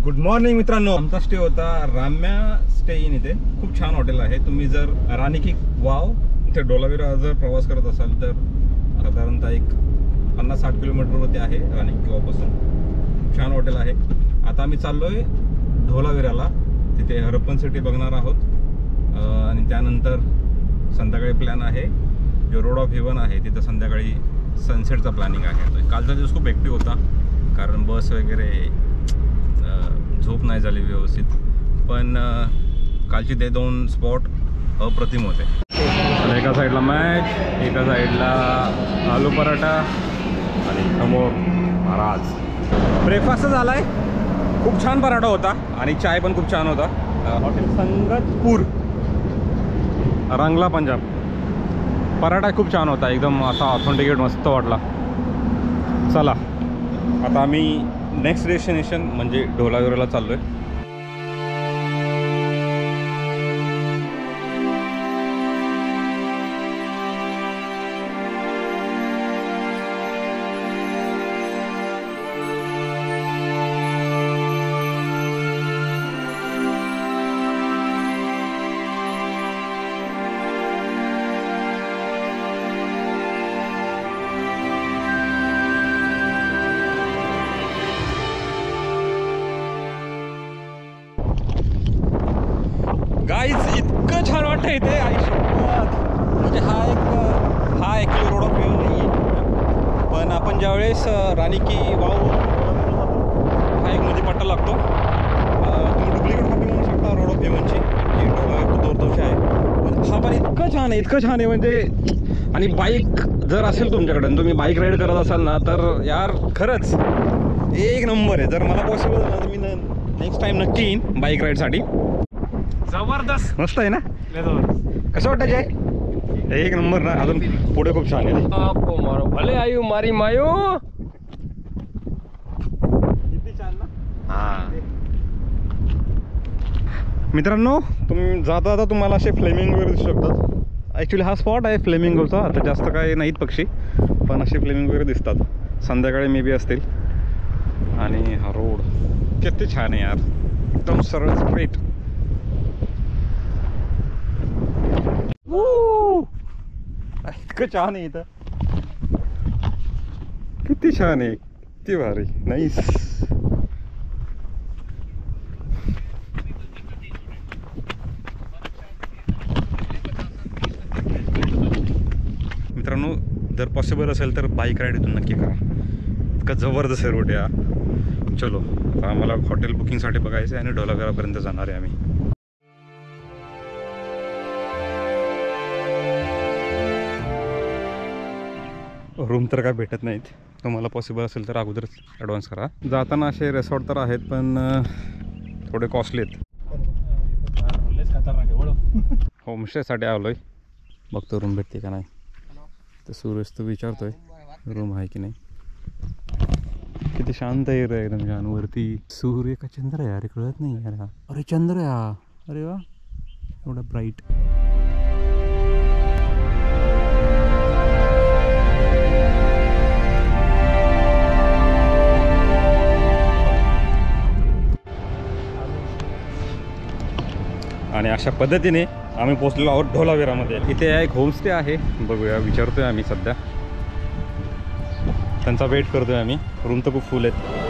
Good morning मित्रांनो, आमचा stay होता राम्या स्टे इन. इथे खूप छान हॉटेल आहे. तुम्ही जर राणी की वाव ते डोलावीरा जर प्रवास करत असाल तर साधारणतः एक 50-60 किलोमीटरवरती आहे राणी की वावपासून. छान हॉटेल आहे. आता आम्ही चाललोय धोलावीराला, तिथे हरप्पन सिटी बघणार आहोत आणि त्यानंतर संध्याकाळी प्लॅन आहे जो रोड ऑफ हेवन आहे तिथं संध्याकाळी सनसेटचा प्लॅनिंग आहे. कालचा दिवस खूप ॲक्टिव्ह होता कारण बस वगैरे झोप नाही झाली व्यवस्थित, पण कालची ते 2 स्पॉट अप्रतिम होते. एका साईडला मॅच, एका साईडला आलू पराठा आणि समोर महाराज. ब्रेकफास्ट झाला आहे. खूप छान पराठा होता आणि चाय पण खूप छान होता. हॉटेल संगतपूर, रंगला पंजाब. पराठा खूप छान होता, एकदम असा ऑथेंटिकेट मस्त वाटला. चला आता आम्ही नेक्स्ट डेस्टिनेशन म्हणजे ढोलावीराला चाललोय. गाईज इतकं छान वाटतं इथे आयुष्यात. म्हणजे हा एक रोड ऑफ व्ह्यू नाही आहे, पण आपण ज्यावेळेस राणी की वाव हा एक नदी पट्टा लागतो. तुम्ही डुप्लिकेट कॉपी म्हणू शकता रोड ऑफ व्ह्यूची, जी दोरदोशी आहे. पण हा पण इतकं छान आहे म्हणजे. आणि बाईक जर असेल तुमच्याकडे, तुम्ही बाईक राईड करत असाल ना, तर यार खरंच एक नंबर आहे. जर मला पॉसिबल झालं तर मी नेक्स्ट टाइम नक्की येईन बाईक राईडसाठी. जबरदस्त, मस्त आहे ना? कसं वाटतं जय? एक नंबर ना. अजून पुढे खूप छान आहे. भले आयु मारी मायो. मित्रांनो, तुम्ही जाता तुम्हाला असे फ्लेमिंग वगैरे दिसू शकतात. ॲक्च्युली हा स्पॉट आहे फ्लेमिंगोचा. आता जास्त काही नाहीत पक्षी, पण असे फ्लेमिंग वगैरे दिसतात. संध्याकाळी मे बी असतील. आणि हा रोड किती छान आहे यार, एकदम सरळ स्ट्रेट. इतकं छान आहे इथं, किती छान आहे, किती भारी. नाईस. मित्रांनो, जर पॉसिबल असेल तर बाईक राईड इथून नक्की करा. इतकं जबरदस्त आहे रोड या. चलो आता आम्हाला हॉटेल बुकिंगसाठी बघायचं आहे आणि ढोलावीरापर्यंत जाणार आहे आम्ही. रूम तर काय भेटत नाहीत. तुम्हाला पॉसिबल असेल तर अगोदरच ॲडव्हान्स करा. जाताना असे रिसॉर्ट तर आहेत, पण थोडे कॉस्टली आहेत. होमस्टेसाठी आलो आहे. बघतो रूम भेटते का नाही. तर सूरज तो विचारतोय रूम आहे की नाही. किती शांत एरिया आहे, एकदम छान. वरती सूर्य का चंद्र आहे यार, कळत नाही यार. अरे चंद्र आहे हा. अरे वा, एवढा ब्राईट. आणि अशा पद्धतीने आम्ही पोहोचलेलो आहोत ढोलावीरामध्ये. इथे एक होमस्टे आहे, बघूया, विचारतोय आम्ही. सध्या त्यांचा वेट करतोय आम्ही. रूम तर खूप फुल आहेत.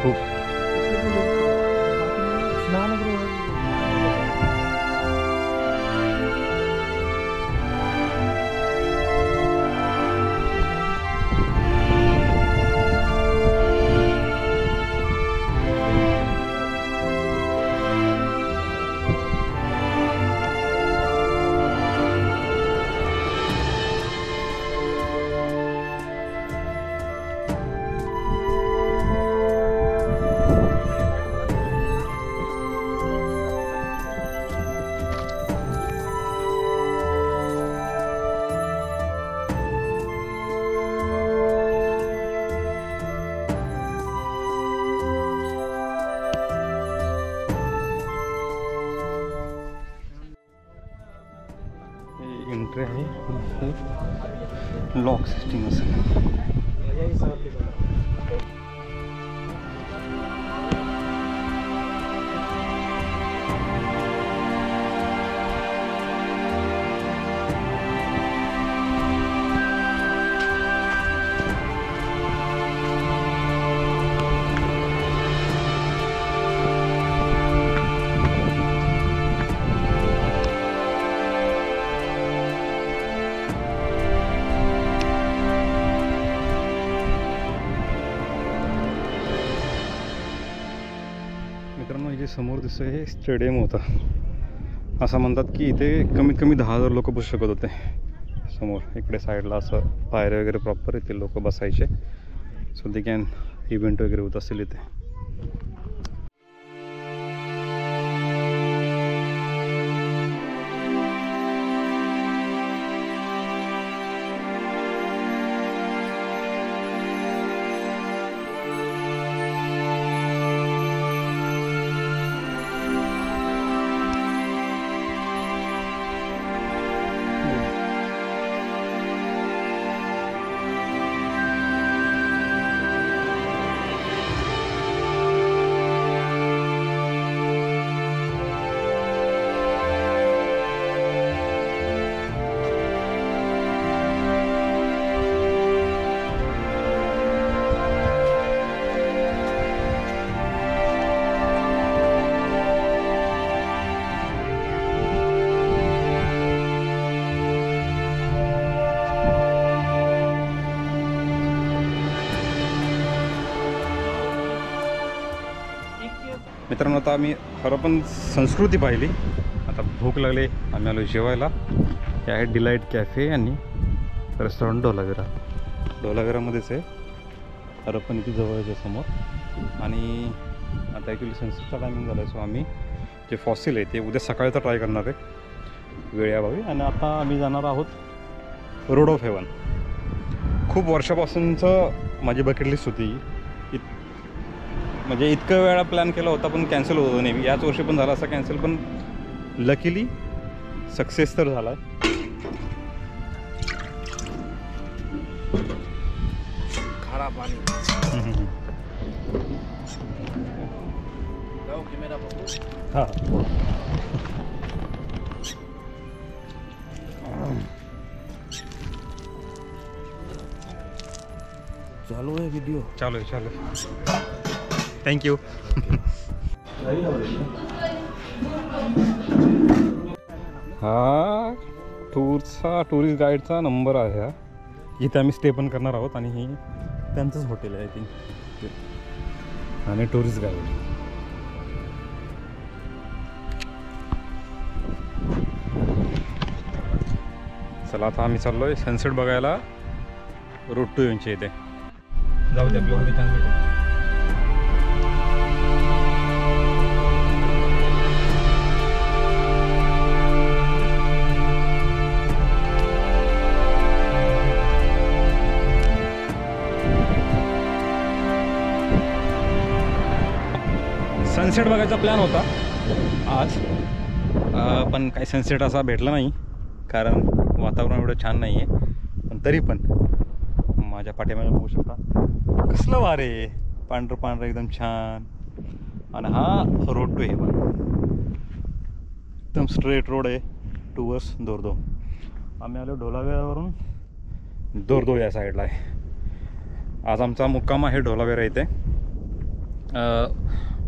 खूप एंट्री आहे. लॉक सिस्टीम असेल. मित्रांनो, हे जे समोर दिसतंय हे स्टेडियम होता. असं म्हणतात की इथे कमीत कमी 10,000 लोक बसू शकत होते. समोर इकडे साईडला असं पायऱ्या वगैरे प्रॉपर इथे लोक बसायचे. सो दे कॅन इव्हेंट वगैरे होत असेल इथे. मित्रांनो, आता आम्ही हरप्पन संस्कृती पाहिली. आता भूक लागली, आम्ही आलो जेवायला. हे आहे डिलाईट कॅफे आणि रेस्टॉरंट डोलावेरा. डोलावेरामध्येच आहे. हरप्पन इथे जवळच्या समोर. आणि आता ॲक्च्युली सनसेटचा टायमिंग झाला आहे. सो आम्ही जे फॉसिल आहे ते उद्या सकाळचा ट्राय करणार आहे वेळाभावी. आणि आता आम्ही जाणार आहोत रोड ऑफ हेवन. खूप वर्षापासूनचं माझी बकेट लिस्ट होती. म्हणजे इतकं वेळा प्लॅन केला होता पण कॅन्सल होत होतं नेहमी. याच वर्षी पण झाला असा कॅन्सल, पण लकीली सक्सेस तर झाला. खारा पाणी. हां, चालू आहे व्हिडिओ. चालू आहे. थँक्यू. हा टुरिस्ट गाईडचा नंबर आहे. हा इथे आम्ही स्टे पण करणार आहोत. आणि ही त्यांचंच हॉटेल आहे आय थिंक. आणि टुरिस्ट गाईड. चला आता आम्ही चाललोय सनसेट बघायला रोड टू हेवनच्या इथे. जाऊ दे, आपल्याला चान्स भेटेल. सनसेट बघायचा प्लॅन होता आज, पण काही सनसेट असा भेटला नाही कारण वातावरण एवढं छान नाही आहे. पण तरी पण माझ्या पाठीमागे बघू शकता कसलं वारे, पांढरं पांढरं एकदम छान. आणि हा रोड टू हेवन एकदम स्ट्रेट रोड आहे टुवर्ड्स दोरदो. आम्ही आलो ढोलावेरावरून. दोरदो या साईडला आहे. आज आमचा मुक्काम आहे ढोलावेरा इथे.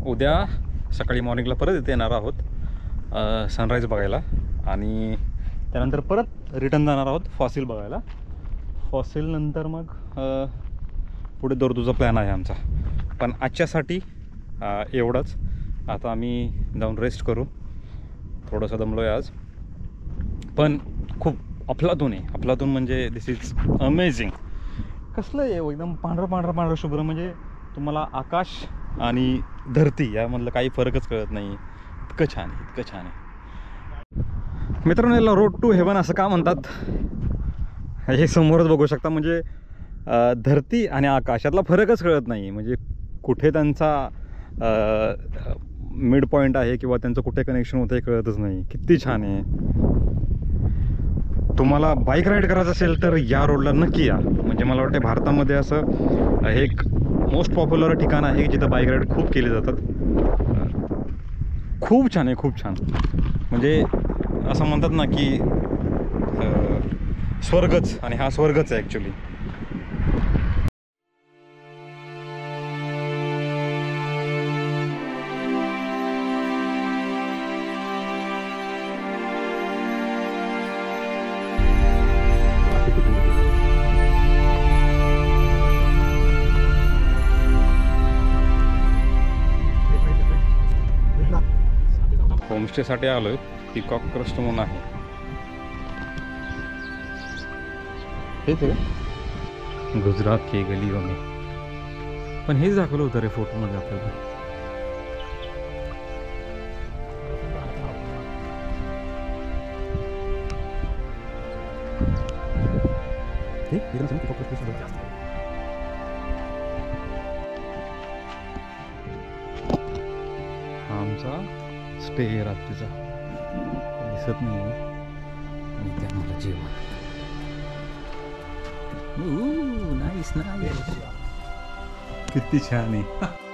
उद्या सकाळी मॉर्निंगला परत इथे येणार आहोत सनराईज बघायला. आणि त्यानंतर परत रिटर्न जाणार आहोत फॉसिल बघायला. फॉसिल नंतर मग पुढे दोरदोचा प्लॅन आहे आमचा. पण आजच्यासाठी एवढंच. आता आम्ही जाऊन रेस्ट करू. थोडंसं दमलो आहे आज, पण खूप अफलातून आहे. अफलातून म्हणजे दिस इज अमेझिंग. कसलं आहे एकदम पांढरं पांढरं पांढरं शुभ्र. म्हणजे तुम्हाला आकाश आणि धरती यामधलं काही फरकच कळत नाही. इतकं छान आहे, इतकं छान आहे. मित्रांनो, याला रोड टू हेवन असं का म्हणतात हे समोरच बघू शकता. म्हणजे धरती आणि आकाशातला फरकच कळत नाही. म्हणजे कुठे त्यांचा मिड पॉईंट आहे किंवा त्यांचं कुठे कनेक्शन होतं हे कळतच नाही. किती छान आहे. तुम्हाला बाईक राईड करायचं असेल तर या रोडला नक्की या. म्हणजे मला वाटतं भारतामध्ये असं हे एक मोस्ट पॉप्युलर ठिकाण आहे जिथं बाईक राईड खूप केले जातात. खूप छान आहे, खूप छान. म्हणजे असं म्हणतात ना की स्वर्गच, आणि हा स्वर्गच आहे ॲक्च्युली. होमस्टेसाठी आलोय. पिकॉक क्रस्ट म्हणून आहे. हेच आहे गुजरात के गलियों में. पण हेच दाखवलं होतं रे फोटोमध्ये आपल्याला. आमचा स्टे रात्रीचा दिसत नाही आणि त्या मला जेवण. Nice nice. किती छान आहे.